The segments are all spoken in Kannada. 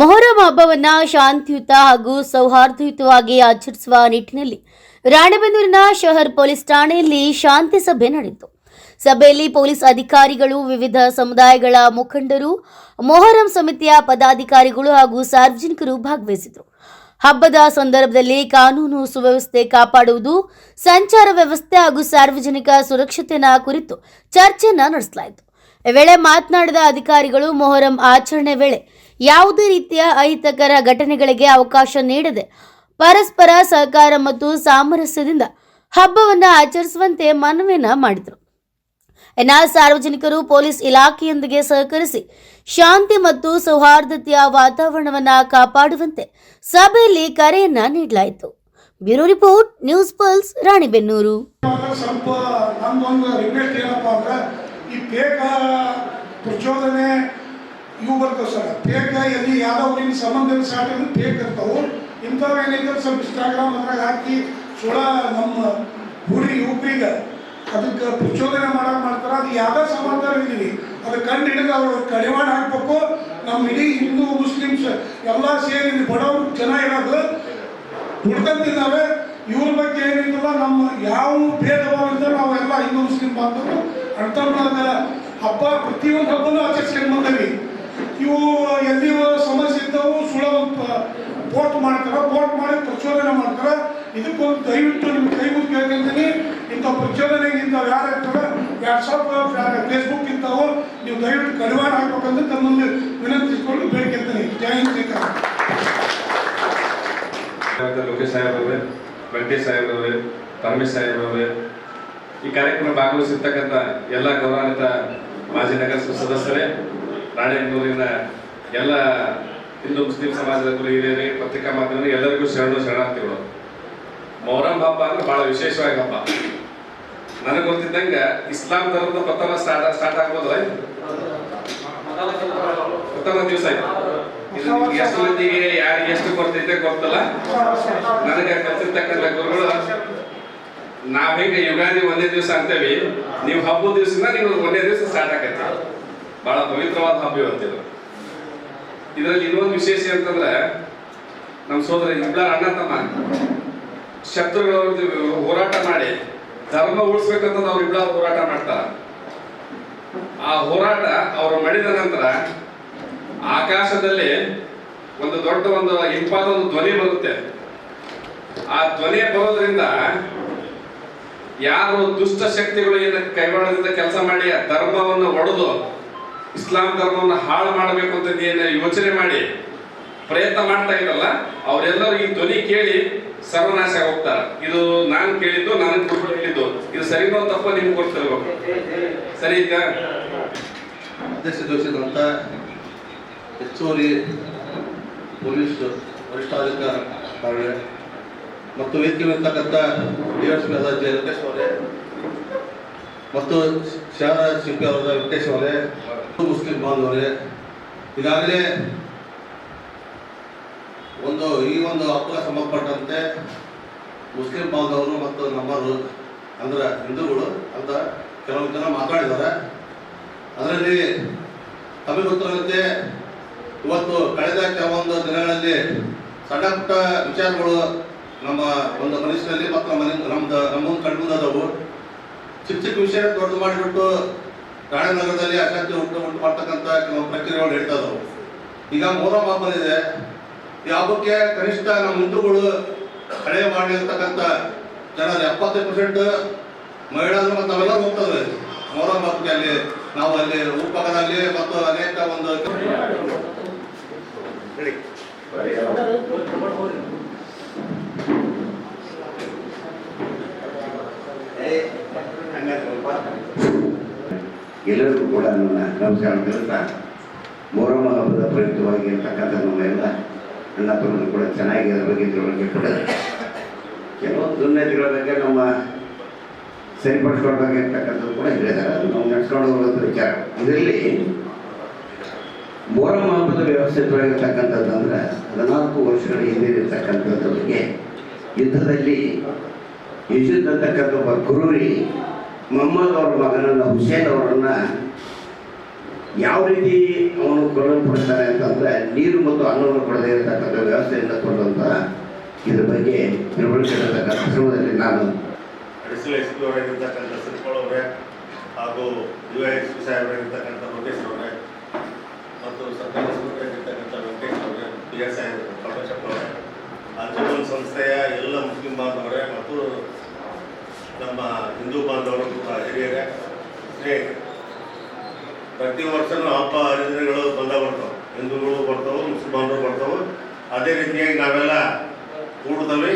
ಮೊಹರಂ ಹಬ್ಬವನ್ನ ಶಾಂತಿಯುತ ಹಾಗೂ ಸೌಹಾರ್ದಯುತವಾಗಿ ಆಚರಿಸುವ ನಿಟ್ಟಿನಲ್ಲಿ ರಾಣೆಬೆನ್ನೂರಿನ ಶಹರ್ ಪೊಲೀಸ್ ಠಾಣೆಯಲ್ಲಿ ಶಾಂತಿ ಸಭೆ ನಡೆಯಿತು. ಸಭೆಯಲ್ಲಿ ಪೊಲೀಸ್ ಅಧಿಕಾರಿಗಳು, ವಿವಿಧ ಸಮುದಾಯಗಳ ಮುಖಂಡರು, ಮೊಹರಂ ಸಮಿತಿಯ ಪದಾಧಿಕಾರಿಗಳು ಹಾಗೂ ಸಾರ್ವಜನಿಕರು ಭಾಗವಹಿಸಿದರು. ಹಬ್ಬದ ಸಂದರ್ಭದಲ್ಲಿ ಕಾನೂನು ಸುವ್ಯವಸ್ಥೆ ಕಾಪಾಡುವುದು, ಸಂಚಾರ ವ್ಯವಸ್ಥೆ ಹಾಗೂ ಸಾರ್ವಜನಿಕ ಸುರಕ್ಷತೆಯ ಕುರಿತು ಚರ್ಚೆಯನ್ನು ನಡೆಸಲಾಯಿತು. ಈ ವೇಳೆ ಮಾತನಾಡಿದ ಅಧಿಕಾರಿಗಳು, ಮೊಹರಂ ಆಚರಣೆ ವೇಳೆ ಯಾವುದೇ ರೀತಿಯ ಅಹಿತಕರ ಘಟನೆಗಳಿಗೆ ಅವಕಾಶ ನೀಡದೆ ಪರಸ್ಪರ ಸಹಕಾರ ಮತ್ತು ಸಾಮರಸ್ಯದಿಂದ ಹಬ್ಬವನ್ನು ಆಚರಿಸುವಂತೆ ಮನವಿಯನ್ನ ಮಾಡಿದರು. ಸಾರ್ವಜನಿಕರು ಪೊಲೀಸ್ ಇಲಾಖೆಯೊಂದಿಗೆ ಸಹಕರಿಸಿ ಶಾಂತಿ ಮತ್ತು ಸೌಹಾರ್ದತೆಯ ವಾತಾವರಣವನ್ನು ಕಾಪಾಡುವಂತೆ ಸಭೆಯಲ್ಲಿ ಕರೆಯನ್ನ ನೀಡಲಾಯಿತು. Bureau report, news pulse, Ranebennur. ಪ್ರಚೋದನೆ ಇವು ಬರ್ತವೆ ಸರ್. ಫೇಕ್ ಎಲ್ಲಿ ಯಾವುದೋ ಊರಿನ ಸಂಬಂಧದ ಸಾಟಿನ ಫೇಕ್ ಇರ್ತಾವೆ. ಇಂಥವು ಏನಿದ್ರೆ ಸ್ವಲ್ಪ ಇನ್ಸ್ಟಾಗ್ರಾಮ್ ಅದ್ರಾಗ ಹಾಕಿ ಸುಳ ನಮ್ಮ ಹುಡುಗಿ ಯುವಕರಿಗೆ ಅದಕ್ಕೆ ಪ್ರಚೋದನೆ ಮಾಡ್ತಾರೆ. ಅದು ಯಾವುದೋ ಸಂಬಂಧ ಇದ್ದೀವಿ ಅದು ಕಂಡು ಹಿಡಿದು ಅವರು ಕಡಿವಾಣ ಹಾಕಬೇಕು. ನಮ್ಮ ಇಡೀ ಹಿಂದೂ ಮುಸ್ಲಿಮ್ಸ್ ಎಲ್ಲ ಸೇರಿ ಬಡವರು ಜನ ಇರೋದು ಹುಡ್ಕಂತಿದ್ದಾವೆ. ಇವ್ರ ಬಗ್ಗೆ ಏನಿಲ್ಲ, ನಮ್ಮ ಯಾವ ಭೇದ ಭಾವದಿಂದ ನಾವೆಲ್ಲ ಹಿಂದೂ ಮುಸ್ಲಿಂ ಬಾಂಧವರು ಅಣ್ತಮ್ಮದ ಹಬ್ಬ ಪ್ರತಿಯೊಂದು ಹಬ್ಬನೂ ಆಚರಿಸ್ಕೊಂಡು ಬಂದವಿ. ಇವು ಎಲ್ಲಿ ಸಮಸ್ಯೆ ಇದ್ದವು ಸುಳ ಪೋಸ್ಟ್ ಮಾಡ್ತಾರೆ, ಪೋಸ್ಟ್ ಮಾಡಿ ಪ್ರಚೋದನೆ ಮಾಡ್ತಾರೆ. ಇದಕ್ಕೊಂದು ದಯವಿಟ್ಟು ನಿಮ್ಗೆ ಕೈ ಮುಗಿ ಕೇಳ್ಕೊಂತೀನಿ, ಇಂಥ ಪ್ರಚೋದನೆಗೆ ಇಂಥವು ಯಾರು ಇರ್ತಾರೆ ವಾಟ್ಸಪ್, ಫೇಸ್ಬುಕ್ ಇಂಥವು ನೀವು ದಯವಿಟ್ಟು ಕಡಿವಾಣ ಹಾಕ್ಬೇಕಂತ ತಮ್ಮಲ್ಲಿ ವಿನಂತಿಸಿಕೊಂಡು ಬೇಡ್ಕೊಳ್ತೀನಿ. ಜೈ ಹಿಂದ್, ಜೈ ಕರ್ನಾಟಕ. ಲೋಕೇಶ್ ಸಾಹೇಬ್ರವ್ರೆ, ವೆಂಕಟೇಶ್ ಸಾಹೇಬ್ರವ್ರೆ, ಪರಮೇಶ್ ಸಾಹೇಬ್ರವ್ರೆ, ಈ ಕಾರ್ಯಕ್ರಮ ಭಾಗವಹಿಸಿರ್ತಕ್ಕಂಥ ಎಲ್ಲ ಗೌರವಾನ್ವಿತ ಮಾಜಿ ನಗರಸಭಾ ಸದಸ್ಯರೇ, ರಾಣೆಬೆನ್ನೂರಿನ ಎಲ್ಲ ಹಿಂದೂ ಮುಸ್ಲಿಂ ಸಮಾಜದ ಹಿರಿಯರಿಗೆ, ಪತ್ರಿಕಾ ಮಾಧ್ಯಮರಿಗೆ ಎಲ್ಲರಿಗೂ ಶರಣಾರ್ಥಿಗಳು. ಮೊಹರಂ ಹಬ್ಬ ಅಂದ್ರೆ ಬಹಳ ವಿಶೇಷವಾಗಿ ಹಬ್ಬ. ನನಗೆ ಗೊತ್ತಿದ್ದಂಗೆ ಇಸ್ಲಾಂ ಧರ್ಮದ ಪ್ರಥಮ ಸ್ಟಾರ್ಟ್ ಆಗ್ಬೋದಲ್ಲ, ಪ್ರಥಮ ದಿವಸ ಆಯ್ತು. ಇದು ನಿಮ್ಗೆ ಎಷ್ಟು ಮಂದಿಗೆ ಯಾರಿಗೆ ಎಷ್ಟು ಕೊಡ್ತೈತೆ ಗೊತ್ತಲ್ಲ. ನನಗೆ ಕಲಿತಿರ್ತಕ್ಕಂಥ ಗುರುಗಳು, ನಾವ್ ಹೆಂಗೆ ಯುಗಾದಿ ಒಂದೇ ದಿವಸ ಅಂತೇವಿ, ನೀವು ಹಬ್ಬದ ದಿವಸದಿಂದ ನೀವು ಒಂದೇ ದಿವಸ ಸ್ಟಾರ್ಟ್ ಆಗತ್ತೆ. ಬಹಳ ಪವಿತ್ರವಾದ ಹಬ್ಬ ಇವತ್ತಿದು. ಇದರಲ್ಲಿ ಇನ್ನೊಂದು ವಿಶೇಷ ಅಂತಂದ್ರೆ, ನಮ್ಮ ಸೋದರ ಇಬ್ಬರ ಅಣ್ಣ ತಮ್ಮ ಶತ್ರುಗಳವ್ರದ್ದು ಹೋರಾಟ ಮಾಡಿ ಧರ್ಮ ಉಳಿಸ್ಬೇಕಂತ ಅವ್ರು ಇಬ್ಬರ ಹೋರಾಟ ಮಾಡ್ತಾರ. ಆ ಹೋರಾಟ ಅವರು ಮಾಡಿದ ನಂತರ ಆಕಾಶದಲ್ಲಿ ಒಂದು ದೊಡ್ಡ ಒಂದು ಇಂಪಾದ ಒಂದು ಧ್ವನಿ ಬರುತ್ತೆ. ಆ ಧ್ವನಿ ಬರೋದ್ರಿಂದ ಯಾರು ದುಷ್ಟ ಶಕ್ತಿಗಳು ಏನ ಕೈವಾಡದಿಂದ ಕೆಲಸ ಮಾಡಿ ಧರ್ಮವನ್ನು ಒಡೆದು ಇಸ್ಲಾಂ ಧರ್ಮವನ್ನು ಹಾಳು ಮಾಡಬೇಕು ಅಂತ ಏನು ಯೋಚನೆ ಮಾಡಿ ಪ್ರಯತ್ನ ಮಾಡ್ತಾ ಇರಲ್ಲ, ಅವರೆಲ್ಲರೂ ಈ ಧ್ವನಿ ಕೇಳಿ ಸರ್ವನಾಶ ಹೋಗ್ತಾರೆ. ಇದು ನಾನು ಕೇಳಿದ್ದು, ನನಗೆ ಗುರುಗಳು ಹೇಳಿದ್ದು. ಇದು ಸರಿನೋ ತಪ್ಪ ನಿಮ್ಗೆ ಕೊಡ್ತಿರ್ಬೇಕು. ಸರಿ ಈಗ ಅಧ್ಯಕ್ಷತೆ ಹೆಚ್ಚುವರಿ ಪೊಲೀಸ್ ವರಿಷ್ಠಾಧಿಕಾರಿ ಮತ್ತು ವೇದಿಕೆ ಇರ್ತಕ್ಕಂಥ ಡಿಎಸ್ಪಿ ಆದ ವೆಂಕಟೇಶ್ ಅವರೇ ಮತ್ತು ಶಾಲಾ ಶಿಲ್ಪಿ ಅವರಾದ ವೆಂಕಟೇಶ್ ಅವರೇ, ಮುಸ್ಲಿಂ ಬಾಂಧವರೇ, ಈಗಾಗಲೇ ಈ ಒಂದು ಹಬ್ಬಕ್ಕೆ ಸಂಬಂಧಪಟ್ಟಂತೆ ಮುಸ್ಲಿಂ ಬಾಂಧವರು ಮತ್ತು ನಮ್ಮರು ಅಂದ್ರೆ ಹಿಂದೂಗಳು ಅಂತ ಕೆಲವು ಜನ ಮಾತಾಡಿದ್ದಾರೆ. ಅದರಲ್ಲಿ ತಮಗೆ ಗೊತ್ತಿರುವಂತೆ ಇವತ್ತು ಕಳೆದ ಕೆಲವೊಂದು ದಿನಗಳಲ್ಲಿ ಸಣ್ಣ ಪುಟ್ಟ ವಿಚಾರಗಳು ನಮ್ಮ ಒಂದು ಮನಸ್ಸಿನಲ್ಲಿ ಮತ್ತು ನಮ್ಮ ಕಂಡುಬಂದವು. ಚಿಕ್ಕ ವಿಷಯ ದೊಡ್ಡದು ಮಾಡಿಬಿಟ್ಟು ರಾಣೆನಗರದಲ್ಲಿ ಅಶಾಂತಿ ಉಂಟು ಮಾಡ್ತಕ್ಕಂಥ ಕೆಲವು ಪ್ರಕ್ರಿಯೆಗಳು ನಡೀತಾ ಇದ್ದವು. ಈಗ ಮೊಹರಂ ಹಬ್ಬ ಬಂದಿದೆ. ಈ ಹಬ್ಬಕ್ಕೆ ಕನಿಷ್ಠ ನಮ್ಮ ಹಿಂದೂಗಳು ಹಳೆಯ ಮಾಡಿರ್ತಕ್ಕಂಥ ಜನರ 70% ಮಹಿಳೆಯರು ಮತ್ತು ಅವೆಲ್ಲ ಹೋಗ್ತದೆ ಮೊಹರಂ ಹಬ್ಬಕ್ಕೆ. ಅಲ್ಲಿ ನಾವು ಅಲ್ಲಿ ಊರ್ಪಕ್ಕದಲ್ಲಿ ಮತ್ತು ಅನೇಕ ಒಂದು ಎಲ್ಲರಿಗೂ ಕೂಡ ನನ್ನ ನಮಸ್ಕಾರ ಹೇಳ್ತಾ, ಮೊಹರಂ ಹಬ್ಬದ ಪ್ರಯುಕ್ತವಾಗಿ ಇರ್ತಕ್ಕಂಥ ನಮ್ಮೆಲ್ಲ ಅಣ್ಣ ತಮ್ಮನ್ನು ಕೂಡ ಚೆನ್ನಾಗಿ ಅದರ ಬಗ್ಗೆ ತಿಳುವಳಿಕೆ ಕೊಡೋದು, ಕೆಲವೊಂದು ದುರ್ನೀತಿಗಳ ಬಗ್ಗೆ ನಮ್ಮ ಸರಿಪಡಿಸ್ಕೊಳ್ಬೇಕಾಗಿರ್ತಕ್ಕಂಥದ್ದು ಕೂಡ ಹೇಳಿದ್ದಾರೆ. ಅದು ನಾವು ನಡ್ಸ್ಕೊಂಡು ಹೋಗುವಂಥ ವಿಚಾರ. ಇದರಲ್ಲಿ ಮೊಹರಂ ಹಬ್ಬದ ವ್ಯವಸ್ಥಿತವಾಗಿರ್ತಕ್ಕಂಥದ್ದು ಅಂದ್ರೆ 14 ವರ್ಷಗಳ ಹಿಂದೆ ಇರ್ತಕ್ಕಂಥದ್ದು ಬಗ್ಗೆ ಯುದ್ಧದಲ್ಲಿ ಯಜುದ್ ಅಂತಕ್ಕಂಥ ಒಬ್ಬ ಕುರೂರಿ ಮೊಹಮ್ಮದ್ ಅವರ ಮಗನನ್ನು ಹುಸೇನ್ ಅವರನ್ನು ಯಾವ ರೀತಿ ಅವನು ಕೊಲ್ಲಲ್ಪಡ್ತಾನೆ ಅಂತಂದರೆ ನೀರು ಮತ್ತು ಅನ್ನವನ್ನು ಕೊಡದೇ ಇರತಕ್ಕಂಥ ವ್ಯವಸ್ಥೆಯಿಂದ ಕೊಡುವಂತಹ ಇದ್ರ ಬಗ್ಗೆ ತಿಳುವಳಿಕೆ ಇರತಕ್ಕಂಥ ಸಂದರ್ಭದಲ್ಲಿ ನಾನು ಅಡಿಷನಲ್ ಎಸ್ ಪಿ ಅವರಾಗಿರ್ತಕ್ಕಂಥ ಸಿರ್ಕೋಳ್ ಅವರೇ ಹಾಗೂ UISP ಸಾಹೇಬರಾಗಿರ್ತಕ್ಕಂಥ ಲೋಕೇಶ್ ಅವರೇ ಮತ್ತು ಸಬ್ ಇನ್ಸ್ಪೆಕ್ಟರ್ ಆಗಿರ್ತಕ್ಕಂಥ ವೆಂಕಟೇಶ್ ಅವರೇ PSI ಪರಮೇಶ್ವರ್ ಅವರೇ ಅರ್ಜುನ್ ಸಂಸ್ಥೆಯ ಎಲ್ಲ ಮುಸ್ಲಿಂ ಬಾಂಧವರೇ ಮತ್ತು ನಮ್ಮ ಹಿಂದೂ ಬಾಂಧವರು ಹಿರಿಯರೇ ಸ್ನೇಹಿತರೆ, ಪ್ರತಿ ವರ್ಷನೂ ಹಬ್ಬ ಹರಿದಿನಗಳು ಬರ್ತಾವೆ. ಹಿಂದೂಗಳು ಬರ್ತಾವೆ, ಮುಸ್ಲಿಂ ಬಾಂಧವರು ಬರ್ತಾವೆ. ಅದೇ ರೀತಿಯಾಗಿ ನಾವೆಲ್ಲ ಕೂಡ್ತವೆ,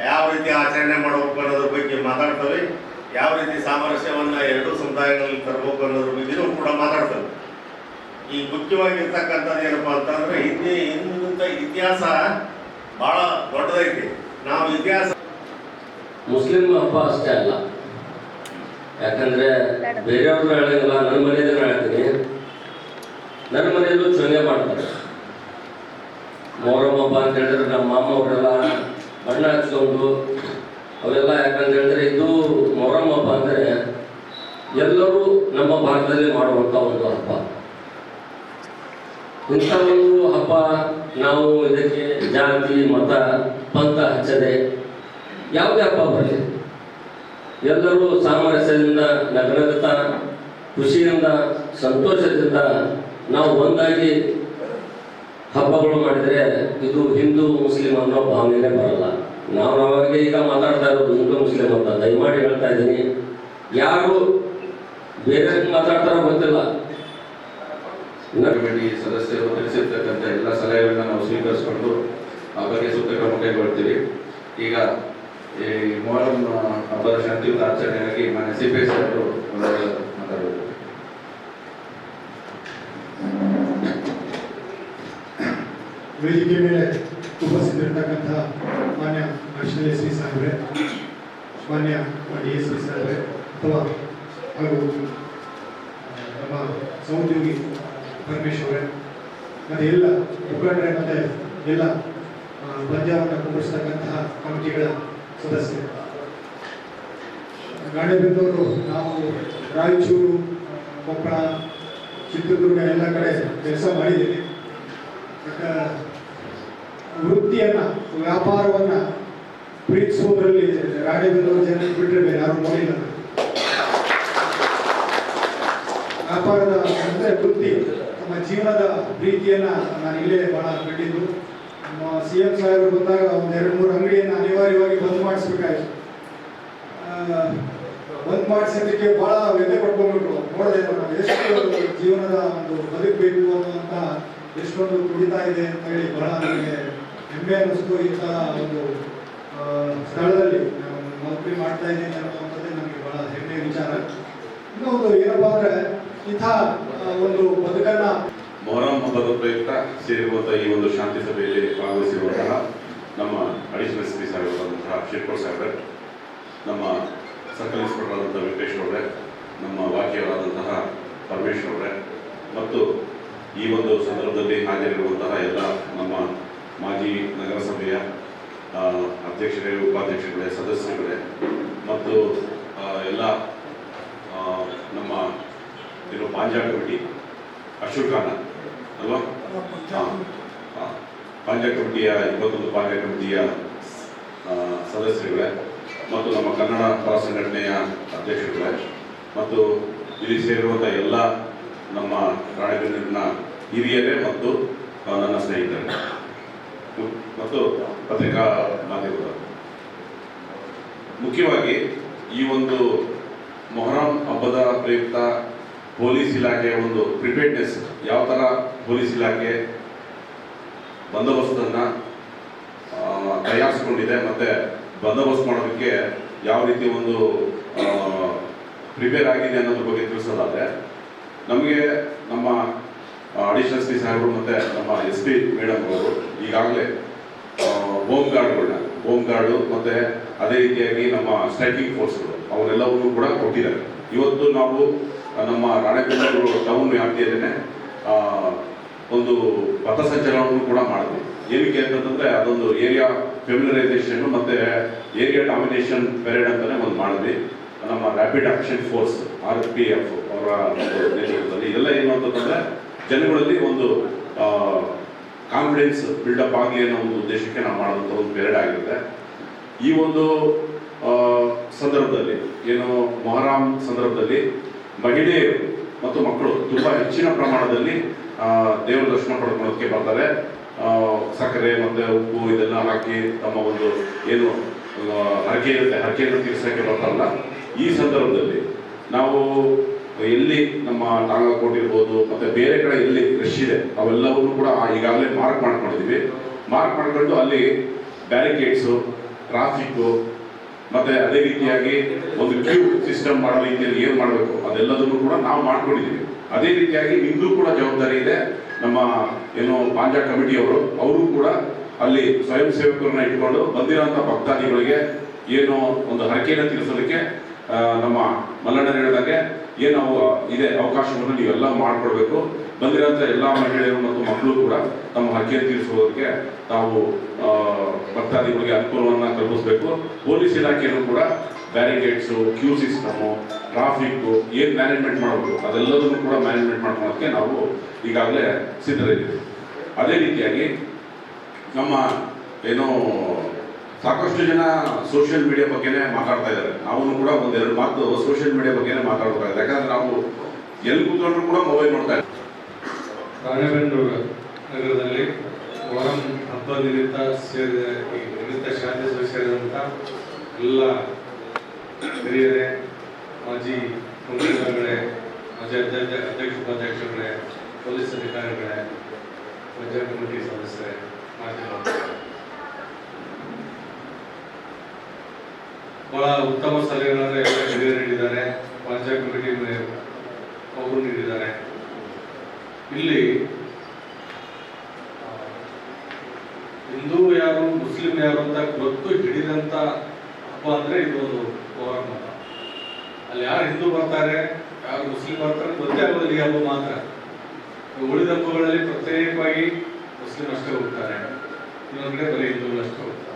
ಯಾವ ರೀತಿ ಆಚರಣೆ ಮಾಡಬೇಕು ಅನ್ನೋದ್ರ ಬಗ್ಗೆ ಮಾತಾಡ್ತವೆ, ಯಾವ ರೀತಿ ಸಾಮರಸ್ಯವನ್ನು ಎರಡೂ ಸಮುದಾಯಗಳಲ್ಲಿ ತರಬೇಕು ಅನ್ನೋದ್ರ ಬಗ್ಗೆಯೂ ಕೂಡ ಮಾತಾಡ್ತವೆ. ಈ ಮುಖ್ಯವಾಗಿರ್ತಕ್ಕಂಥದ್ದು ಏನಪ್ಪ ಅಂತಂದರೆ ಹಿಂದಿನ ಇತಿಹಾಸ ಭಾಳ ದೊಡ್ಡದೈತಿ. ನಾವು ಇತಿಹಾಸ ಮುಸ್ಲಿಂ ಹಬ್ಬ ಅಷ್ಟೇ ಅಲ್ಲ, ಯಾಕಂದರೆ ಬೇರೆಯವ್ರನ್ನ ಹೇಳಂಗಿಲ್ಲ. ನನ್ನ ಮನೆಯದನ್ನು ಹೇಳ್ತೀನಿ, ನನ್ನ ಮನೆಯಲ್ಲೂ ಚೊಂಗೆ ಮಾಡ್ತಾರೆ. ಮೊಹರಂ ಹಬ್ಬ ಅಂತ ಹೇಳಿದ್ರೆ ನಮ್ಮ ಮಾಮ ಅವರೆಲ್ಲ ಬಣ್ಣ ಹಚ್ಕೊಂಡು ಅವೆಲ್ಲ, ಯಾಕಂತ ಹೇಳಿದ್ರೆ ಇದು ಮೊಹರಂ ಹಬ್ಬ ಅಂದರೆ ಎಲ್ಲರೂ ನಮ್ಮ ಭಾರತದಲ್ಲಿ ಮಾಡುವಂಥ ಒಂದು ಹಬ್ಬ. ಇಂಥ ಒಂದು ಹಬ್ಬ ನಾವು ಇದಕ್ಕೆ ಜಾತಿ ಮತ ಪಂಥ ಹಚ್ಚದೆ ಯಾವುದೇ ಹಬ್ಬ ಬರಲಿ ಎಲ್ಲರೂ ಸಾಮರಸ್ಯದಿಂದ ನಗನಗುತ್ತಾ ಖುಷಿಯಿಂದ ಸಂತೋಷದಿಂದ ನಾವು ಒಂದಾಗಿ ಹಬ್ಬಗಳು ಮಾಡಿದರೆ ಇದು ಹಿಂದೂ ಮುಸ್ಲಿಂ ಅನ್ನೋ ಭಾವನೆನೇ ಬರಲ್ಲ. ನಾವಾಗೆ ಈಗ ಮಾತಾಡ್ತಾ ಇರೋದು ಹಿಂದೂ ಮುಸ್ಲಿಂ ಅಂತ ದಯಮಾಡಿ ಹೇಳ್ತಾ ಇದ್ದೀನಿ. ಯಾರು ಬೇರೆ ಮಾತಾಡ್ತಾರೋ ಗೊತ್ತಿಲ್ಲ. ಕಮಿಟಿ ಸದಸ್ಯರು ತಿಳಿಸಿರ್ತಕ್ಕಂಥ ಎಲ್ಲ ಸಲಹೆಗಳನ್ನ ನಾವು ಸ್ವೀಕರಿಸಿಕೊಂಡು ಆ ಬಗ್ಗೆ ಸೂಕ್ತ ಕ್ರಮ ಕೈಗೊಳ್ತೀವಿ. ಈಗ ಈ ಮೊಹರಂ ಹಬ್ಬದ ಶಾಂತಿಯುತ ಆಚರಣೆಗಾಗಿ ಮಾನ್ಯ CPI ಸಾಹೇಬರು ಮಾತಾಡಬೇಕು. ವೇದಿಕೆ ಮೇಲೆ ಉಪಸ್ಥಿತರಿರ್ತಕ್ಕಂಥ ಮಾನ್ಯ ಅಡಿಷನಲ್ SP ಸಾಹೇಬ್ರೆ, ಮಾನ್ಯ DSP ಸಾಹೇಬ್ರೆ ಅಥವಾ ಹಾಗೂ ನಮ್ಮ ಸಹೋದ್ಯೋಗಿ ಪರಮೇಶ್ವರೇ ಮತ್ತು ಎಲ್ಲ ಮುಖಂಡರೇ ಮತ್ತು ಎಲ್ಲ ಪಂಜಾಬನ್ನು ಕುಂಡಿಸ್ತಕ್ಕಂತಹ ಕಮಿಟಿಗಳ ಸದಸ್ಯರು, ಗಾಣೆಬೆನ್ನೂರು, ನಾವು ರಾಯಚೂರು, ಕೊಪ್ಪಳ, ಚಿತ್ರದುರ್ಗ ಎಲ್ಲ ಕಡೆ ಕೆಲಸ ಮಾಡಿದ್ದೀವಿ. ವೃತ್ತಿಯನ್ನು, ವ್ಯಾಪಾರವನ್ನು ಪ್ರೀತಿಸುವುದರಲ್ಲಿ ರಾಣೆಬೆನ್ನೂರು ಜನ ಬಿಟ್ಟರೆ ಬೇರೆ ಯಾರು ನೋಡಿಲ್ಲ. ವ್ಯಾಪಾರದ ಅಂದರೆ ವೃತ್ತಿ, ನಮ್ಮ ಜೀವನದ ಪ್ರೀತಿಯನ್ನು ನಾನು ಇಲ್ಲೇ ಭಾಳ ಕಂಡಿದ್ದು. ನಮ್ಮ CM ಸಾಹೇಬರು ಬಂದಾಗ ಒಂದು 2-3 ಅಂಗಡಿಯನ್ನು ಅನಿವಾರ್ಯವಾಗಿ ಬಂದ್ ಮಾಡಿಸ್ಬೇಕಾಯ್ತು. ಬಂದ್ ಮಾಡಿಸೋದಕ್ಕೆ ಭಾಳ ವ್ಯಥೆ ಪಡ್ಕೊಂಡ್ಬಿಟ್ರು. ನೋಡಿದೆ ನಾವು ಎಷ್ಟು ಜೀವನದ ಒಂದು ಬದುಕಬೇಕು ಅನ್ನುವಂಥ ಎಷ್ಟೊಂದು ಕುಡಿತಾ ಇದೆ ಅಂತ ಹೇಳಿ ಬಹಳ ನನಗೆ ಹೆಮ್ಮೆ ಅನ್ನಿಸ್ತು. ಇಂಥ ಒಂದು ಸ್ಥಳದಲ್ಲಿ ನಾನು ನೌಕರಿ ಮಾಡ್ತಾ ಇದ್ದೀನಿ ಅನ್ನುವಂಥದ್ದೇ ನನಗೆ ಬಹಳ ಹೆಮ್ಮೆಯ ವಿಚಾರ. ಇನ್ನೊಂದು ಏನಪ್ಪ ಅಂದರೆ ಇಂಥ ಒಂದು ಬದುಕನ್ನು ಮೊಹರಂ ಹಬ್ಬದ ಪ್ರಯುಕ್ತ ಸೇರಿರುವಂತಹ ಈ ಒಂದು ಶಾಂತಿ ಸಭೆಯಲ್ಲಿ ಭಾಗವಹಿಸಿರುವಂತಹ ನಮ್ಮ ಅಡಿಷನಲ್ SP ಸಾಹೇಬರಾದಂತಹ ಶಿರ್ಕೋಳ್ ಸಾಹೇಬ್ರೆ, ನಮ್ಮ ಸರ್ಕಲ್ ಇನ್ಸ್ಪೆಕ್ಟರ್ ಆದಂತಹ ವೆಂಕಟೇಶ್ ಅವರೇ, ನಮ್ಮ ವಾಕ್ಯವರಾದಂತಹ ಪರಮೇಶ್ ಅವರೇ ಮತ್ತು ಈ ಒಂದು ಸಂದರ್ಭದಲ್ಲಿ ಹಾಜರಿರುವಂತಹ ಎಲ್ಲ ನಮ್ಮ ಮಾಜಿ ನಗರಸಭೆಯ ಅಧ್ಯಕ್ಷರೇ, ಉಪಾಧ್ಯಕ್ಷಗಳೇ, ಸದಸ್ಯರುಗಳೇ ಮತ್ತು ಎಲ್ಲ ನಮ್ಮ ಏನು ಪಾಂಜಾ ಕಮಿಟಿ ಅಶೋಕಾನ ಅಲ್ವಾ, ಪಾಂಜಾ ಕಮಿಟಿಯ 21 ಪಾಂಜಾ ಕಮಿಟಿಯ ಸದಸ್ಯರುಗಳೇ ಮತ್ತು ನಮ್ಮ ಕನ್ನಡ ಪರ ಸಂಘಟನೆಯ ಅಧ್ಯಕ್ಷರುಗಳೇ ಮತ್ತು ಇಲ್ಲಿ ಸೇರಿರುವಂಥ ಎಲ್ಲ ನಮ್ಮ ರಾಣೆಬೆನ್ನೂರಿನ ಹಿರಿಯರೇ ಮತ್ತು ನನ್ನ ಸ್ನೇಹಿತರೆ ಮತ್ತು ಪತ್ರಿಕಾ ಮಾಧ್ಯಮದವರು, ಮುಖ್ಯವಾಗಿ ಈ ಒಂದು ಮೊಹರಂ ಹಬ್ಬದ ಪ್ರಯುಕ್ತ ಪೊಲೀಸ್ ಇಲಾಖೆಯ ಒಂದು ಪ್ರಿಪೇರ್ಡ್ನೆಸ್, ಯಾವ ಥರ ಪೊಲೀಸ್ ಇಲಾಖೆ ಬಂದೋಬಸ್ತನ್ನು ತಯಾರಿಸಿಕೊಂಡಿದೆ ಮತ್ತು ಬಂದೋಬಸ್ತ್ ಮಾಡೋದಕ್ಕೆ ಯಾವ ರೀತಿ ಒಂದು ಪ್ರಿಪೇರ್ ಆಗಿದೆ ಅನ್ನೋದ್ರ ಬಗ್ಗೆ ತಿಳಿಸೋದಾದರೆ, ನಮಗೆ ನಮ್ಮ ಅಡಿಷನಲ್ SP ಸಾಹೇಬರು ಮತ್ತು ನಮ್ಮ SP ಮೇಡಮ್ ಅವರು ಈಗಾಗಲೇ ಹೋಮ್ ಗಾರ್ಡು ಮತ್ತು ಅದೇ ರೀತಿಯಾಗಿ ನಮ್ಮ ಸ್ಟ್ರೈಕಿಂಗ್ ಫೋರ್ಸ್ಗಳು ಅವರೆಲ್ಲವನ್ನೂ ಕೂಡ ಕೊಟ್ಟಿದ್ದಾರೆ. ಇವತ್ತು ನಾವು ನಮ್ಮ ರಾಣೆಬೆನ್ನೂರು ಟೌನ್ ವ್ಯಾಪ್ತಿಯಲ್ಲೇ ಒಂದು ಪಥಸಂಚಲನವನ್ನು ಕೂಡ ಮಾಡಿದ್ವಿ. ಏನಕ್ಕೆ ಅಂತಂದರೆ ಅದೊಂದು ಏರಿಯಾ ಫೆಮಿಲರೈಸೇಷನ್ ಮತ್ತು ಏರಿಯಾ ಡಾಮಿನೇಷನ್ ಪೆರೇಡ್ ಅಂತಲೇ ಒಂದು ಮಾಡಿದ್ವಿ. ನಮ್ಮ ರ್ಯಾಪಿಡ್ ಆಕ್ಷನ್ ಫೋರ್ಸ್ RPF ಅವರ ನೇತೃತ್ವದಲ್ಲಿ ಇದೆಲ್ಲ ಏನು ಅಂತಂದ್ರೆ ಜನಗಳಲ್ಲಿ ಒಂದು ಕಾನ್ಫಿಡೆನ್ಸ್ ಬಿಲ್ಡಪ್ ಆಗಲಿ ಅನ್ನೋ ಒಂದು ಉದ್ದೇಶಕ್ಕೆ ನಾವು ಮಾಡುವಂಥ ಒಂದು ಪೀರಿಯಡ್ ಆಗಿರುತ್ತೆ. ಈ ಒಂದು ಸಂದರ್ಭದಲ್ಲಿ ಏನು ಮೊಹರಂ ಸಂದರ್ಭದಲ್ಲಿ ಮಹಿಳೆಯರು ಮತ್ತು ಮಕ್ಕಳು ತುಂಬ ಹೆಚ್ಚಿನ ಪ್ರಮಾಣದಲ್ಲಿ ದೇವರ ದರ್ಶನ ಪಡ್ಕೊಳ್ಳೋದಕ್ಕೆ ಬರ್ತಾರೆ. ಸಕ್ಕರೆ ಮತ್ತು ಉಪ್ಪು ಇದೆಲ್ಲ ಹಾಕಿ ತಮ್ಮ ಒಂದು ಏನು ಹರಕೆ ಇರುತ್ತೆ ಹರಕೆಯನ್ನು ತೀರ್ಸೋಕ್ಕೆ ಬರ್ತಾರಲ್ಲ, ಈ ಸಂದರ್ಭದಲ್ಲಿ ನಾವು ಎಲ್ಲಿ ನಮ್ಮ ನಾಗಕೋಟೆ ಇರ್ಬೋದು ಮತ್ತು ಬೇರೆ ಕಡೆ ಎಲ್ಲಿ ರಶ್ ಇದೆ ಅವೆಲ್ಲವನ್ನೂ ಕೂಡ ಈಗಾಗಲೇ ಮಾರ್ಕ್ ಮಾಡ್ಕೊಂಡಿದ್ದೀವಿ. ಮಾರ್ಕ್ ಮಾಡ್ಕೊಂಡು ಅಲ್ಲಿ ಬ್ಯಾರಿಕೇಡ್ಸು, ಟ್ರಾಫಿಕ್ಕು ಮತ್ತು ಅದೇ ರೀತಿಯಾಗಿ ಒಂದು ಕ್ಯೂ ಸಿಸ್ಟಮ್ ಮಾಡೋ ರೀತಿಯಲ್ಲಿ ಏನು ಮಾಡಬೇಕು ಅದೆಲ್ಲದನ್ನು ಕೂಡ ನಾವು ಮಾಡ್ಕೊಂಡಿದ್ದೀವಿ. ಅದೇ ರೀತಿಯಾಗಿ ನಿಮ್ಮದು ಕೂಡ ಜವಾಬ್ದಾರಿ ಇದೆ. ನಮ್ಮ ಏನು ಪಾಂಜಾ ಕಮಿಟಿಯವರು ಅವರು ಕೂಡ ಅಲ್ಲಿ ಸ್ವಯಂ ಸೇವಕರನ್ನ ಇಟ್ಕೊಂಡು ಬಂದಿರೋಂಥ ಭಕ್ತಾದಿಗಳಿಗೆ ಏನು ಒಂದು ಹರಕೆಯನ್ನು ತೀರಿಸೋದಕ್ಕೆ ನಮ್ಮ ಮಲ್ಲಣ್ಣ ಹೇಳಿದಾಗೆ ಏನು ಇದೆ ಅವಕಾಶವನ್ನು ನೀವೆಲ್ಲ ಮಾಡಿಕೊಡ್ಬೇಕು. ಬಂದಿರೋಂಥ ಎಲ್ಲ ಮಹಿಳೆಯರು ಮತ್ತು ಮಕ್ಕಳು ಕೂಡ ತಮ್ಮ ಹರಕೆಯನ್ನು ತೀರಿಸುವುದಕ್ಕೆ ತಾವು ಭಕ್ತಾದಿಗಳಿಗೆ ಅನುಕೂಲವನ್ನು ಕಲ್ಪಿಸಬೇಕು. ಪೊಲೀಸ್ ಇಲಾಖೆಯನ್ನು ಕೂಡ ಬ್ಯಾರಿಕೇಡ್ಸು, ಕ್ಯೂ ಸಿಸ್ಟಮು, ಟ್ರಾಫಿಕ್ಕು ಏನು ಮ್ಯಾನೇಜ್ಮೆಂಟ್ ಮಾಡಬೇಕು ಅದೆಲ್ಲದನ್ನು ಕೂಡ ಮ್ಯಾನೇಜ್ಮೆಂಟ್ ಮಾಡ್ಕೊಳ್ಳೋದಕ್ಕೆ ನಾವು ಈಗಾಗಲೇ ಸಿದ್ಧರಿದ್ದೀವಿ. ಅದೇ ರೀತಿಯಾಗಿ ನಮ್ಮ ಏನು ಸಾಕಷ್ಟು ಜನ ಸೋಷಿಯಲ್ ಮೀಡಿಯಾ ಬಗ್ಗೆನೇ ಮಾತಾಡ್ತಾ ಇದ್ದಾರೆ. ನಾವು ಕೂಡ ಒಂದೆರಡು ಮಾತು ಸೋಷಿಯಲ್ ಮೀಡಿಯಾ ಬಗ್ಗೆನೇ ಮಾತಾಡಬೇಕಾಗಿದೆ. ಯಾಕಂದ್ರೆ ನಾವು ಎಲ್ಲಿ ಕೂತ್ಕೊಂಡ್ರು ಕೂಡ ಮೊಬೈಲ್ ನೋಡ್ತಾ ಇದ್ದೀವಿ. ರಾಣೆಬೆನ್ನೂರು ನಗರದಲ್ಲಿ ಮೊಹರಂ ಹಬ್ಬ ನಿಮಿತ್ತ ಶಾಂತಿ ಸಭೆ ಸೇರಿದಂಥ ಎಲ್ಲ ಹಿರಿಯರೇ, ಮಾಜಿ ಮುಖ್ಯಮಂತ್ರಿಗಳೇ, ಮಾಜಿ ಅಧ್ಯಕ್ಷ ಉಪಾಧ್ಯಕ್ಷರುಗಳೇ, ಪೊಲೀಸ್ ಅಧಿಕಾರಿಗಳೇ, ಪಂಚಾಯತ್ ಕಮಿಟಿ ಸದಸ್ಯರೇ, ಮಾಜಿ ಬಹಳ ಉತ್ತಮ ಸಲಹೆಗಳನ್ನು ಎಲ್ಲ ಹಿರಿಯರು ನೀಡಿದ್ದಾರೆ. ಪಂಚಾಯತ್ ಕಮಿಟಿ ಅವರು ನೀಡಿದ್ದಾರೆ. ಇಲ್ಲಿ ಹಿಂದೂ ಯಾರು ಮುಸ್ಲಿಂ ಯಾರು ಅಂತ ಗೊತ್ತು ಹಿಡಿದಂತ ಹಬ್ಬ ಅಂದ್ರೆ ಇದು ಒಂದು ಮೊಹರಂ ಹಬ್ಬ. ಅಲ್ಲಿ ಯಾರು ಹಿಂದೂ ಬರ್ತಾರೆ ಯಾರು ಮುಸ್ಲಿಂ ಬರ್ತಾರೆ ಗೊತ್ತೇ ಆಗೋದಿಲ್ಲ ಈ ಹಬ್ಬ ಮಾತ್ರ. ಉಳಿದ ಹಬ್ಬಗಳಲ್ಲಿ ಪ್ರತ್ಯೇಕವಾಗಿ ಮುಸ್ಲಿಂ ಅಷ್ಟೇ ಹೋಗ್ತಾರೆ, ಇನ್ನೊಂದ್ ಕಡೆ ಬರೀ ಹಿಂದೂಗಳು ಅಷ್ಟೇ ಹೋಗ್ತಾರೆ.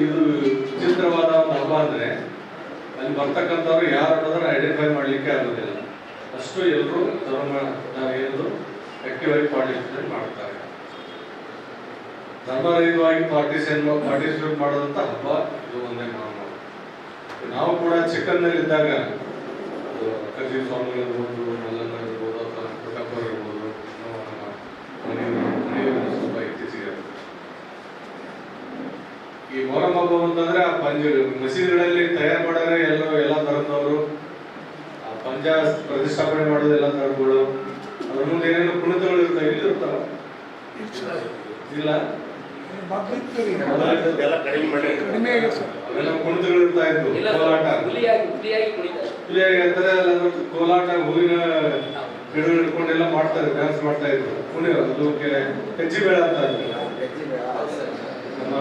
ಇದು ವಿಚಿತ್ರವಾದ ಒಂದು ಹಬ್ಬ ಅಂದ್ರೆ ಅಲ್ಲಿ ಬರ್ತಕ್ಕಂಥವ್ರು ಯಾರು ಅನ್ನೋದನ್ನ ಐಡೆಂಟಿಫೈ ಮಾಡ್ಲಿಕ್ಕೆ ಆಗೋದಿಲ್ಲ. ಅಷ್ಟು ಎಲ್ಲರೂ ಧರ್ಮ ಏನು ಆಕ್ಟಿವ್ ಆಗಿ ಪಾರ್ಟಿಸಿಪೇಟ್ ಮಾಡ್ತಾರೆ. ಧರ್ಮರಹಿತವಾಗಿ ಪಾರ್ಟಿಸಿಪೇಟ್ ಮಾಡೋದಂತ ಹಬ್ಬ ಇದು ಒಂದೇ ಮಾನವ. ನಾವು ಕೂಡ ಚಿಕ್ಕಂದಿದ್ದಾಗ ಕಜಿ ಸ್ವಾಮಿ ಇರ್ಬೋದು, ಮಲ್ಲಣ್ಣ ಇರ್ಬೋದು, ಅಥವಾ ಪುಟ್ಟಪ್ಪರ್ ಇರ್ಬೋದು, ಸ್ವಲ್ಪ ಇತ್ತೀಚೆಗೆ ಈ ಮೊಹರಂ ಹಬ್ಬ ಅಂತಂದ್ರೆ ಆ ಮಸೀದಿಗಳಲ್ಲಿ ತಯಾರು ಮಾಡೋರೆ ಎಲ್ಲ ಧರ್ಮದವರು, ಆ ಪಂಜಾ ಪ್ರತಿಷ್ಠಾಪನೆ ಮಾಡೋದು ಎಲ್ಲ ಧರ್ಮಗಳು. ಅದ್ರ ಮುಂದೆ ಏನೇನು ಕುಣಿತಗಳು ಇರ್ತಾವೆ, ಇಲ್ಲಿ ಇರ್ತಾವ ಇಲ್ಲ ಅವೆಲ್ಲ ಕುಣಿತಗಳು ಇರ್ತಾ ಇದ್ವು. ಕೋಲಾಟ ಹುಲಿಯಾಗಿ ಅಂತಾರೆ, ಕೋಲಾಟ ಹೂವಿನ ಗಿಡ ಹಿಡ್ಕೊಂಡೆಲ್ಲ ಮಾಡ್ತಾ ಇದ್ರು, ಡ್ಯಾನ್ಸ್ ಮಾಡ್ತಾ ಇದ್ರು. ಅದಕ್ಕೆ ಹೆಜ್ಜೆ ಬೇಡ ಅಂತ ನಮ್ಮ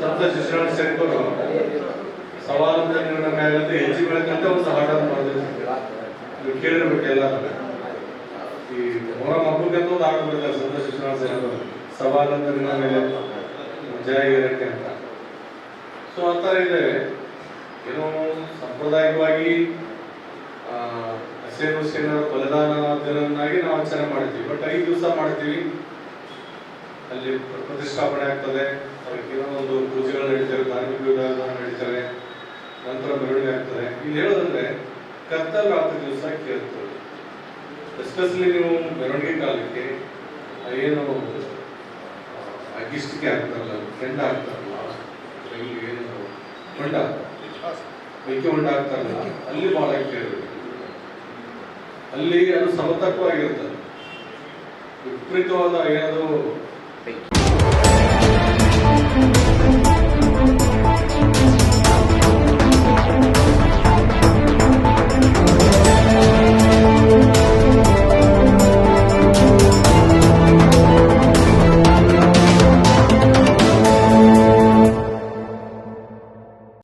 ಸಂತ ಶಿಶುನಾಳ ಶಂಕರು ಸವಾಲಂತ ನಿರ್ಣಯ ಮ್ಯಾಲಂತ ಹೆಜ್ಜೆ ಬೆಳಕಂತ ಒಂದು ಹಾಡ ಮಾಡಿದ್ರು. ನೀವು ಕೇಳಿರ್ಬೇಕೆಲ್ಲ. ಈ ಮೊಹರಂ ಹಬ್ಬಕ್ಕಂತ ಒಂದು ಹಾಡು ಬರ್ತಾರೆ ಸಂತ ಶಿಶುನಾಳ ಶಂಕರು, ಸವಾಲಂತ ನಿರ್ಣಯ ಮೇಲೆ ಜಯಗಿರಕ್ಕೆ ಅಂತ. ಸೊ ಆ ಥರ ಇದೆ. ಏನೋ ಸಾಂಪ್ರದಾಯಿಕವಾಗಿ ಹಸೇನ್ ಹುಸೇನ್ ಅವರ ಬಲಿದಾನ ದಿನವನ್ನಾಗಿ ನಾವು ಆಚರಣೆ ಮಾಡ್ತೀವಿ. ಬಟ್ 5 ದಿವಸ ಮಾಡ್ತೀವಿ. ಅಲ್ಲಿ ಪ್ರತಿಷ್ಠಾಪನೆ ಆಗ್ತದೆ, ಅದಕ್ಕೆ ಒಂದು ಪೂಜೆಗಳು ನಡೀತವೆ, ಧಾರ್ಮಿಕ ವಿಧಾನ ನಡೀತವೆ, ನಂತರ ಮೆರವಣಿಗೆ ಆಗ್ತದೆ. ಇಲ್ಲಿ ಹೇಳೋದಂದ್ರೆ ಕರ್ತವ್ಯ 10 ದಿವಸ ಕೇಳ್ತದೆ. ಎಸ್ಪೆಷಲಿ ನೀವು ಮೆರವಣಿಗೆ ಕಾಲಕ್ಕೆ ಏನು ಅಗಿಷ್ಟಿಗೆ ಆಗ್ತಾರಲ್ಲ, ಕೆಂಡ ಆಗ್ತಾರಲ್ಲ, ಏನು ಹೊಂಡ ಮೇಕೆ ಹೊಂಡ ಆಗ್ತಾರಲ್ಲ, ಅಲ್ಲಿ ಬಹಳ ಕೇಳಬೇಕು. ಅಲ್ಲಿ ಅದು ಸಮತಟ್ವಾಗಿರ್ತದೆ. ವಿಪರೀತವಾದ ಏನಾದರೂ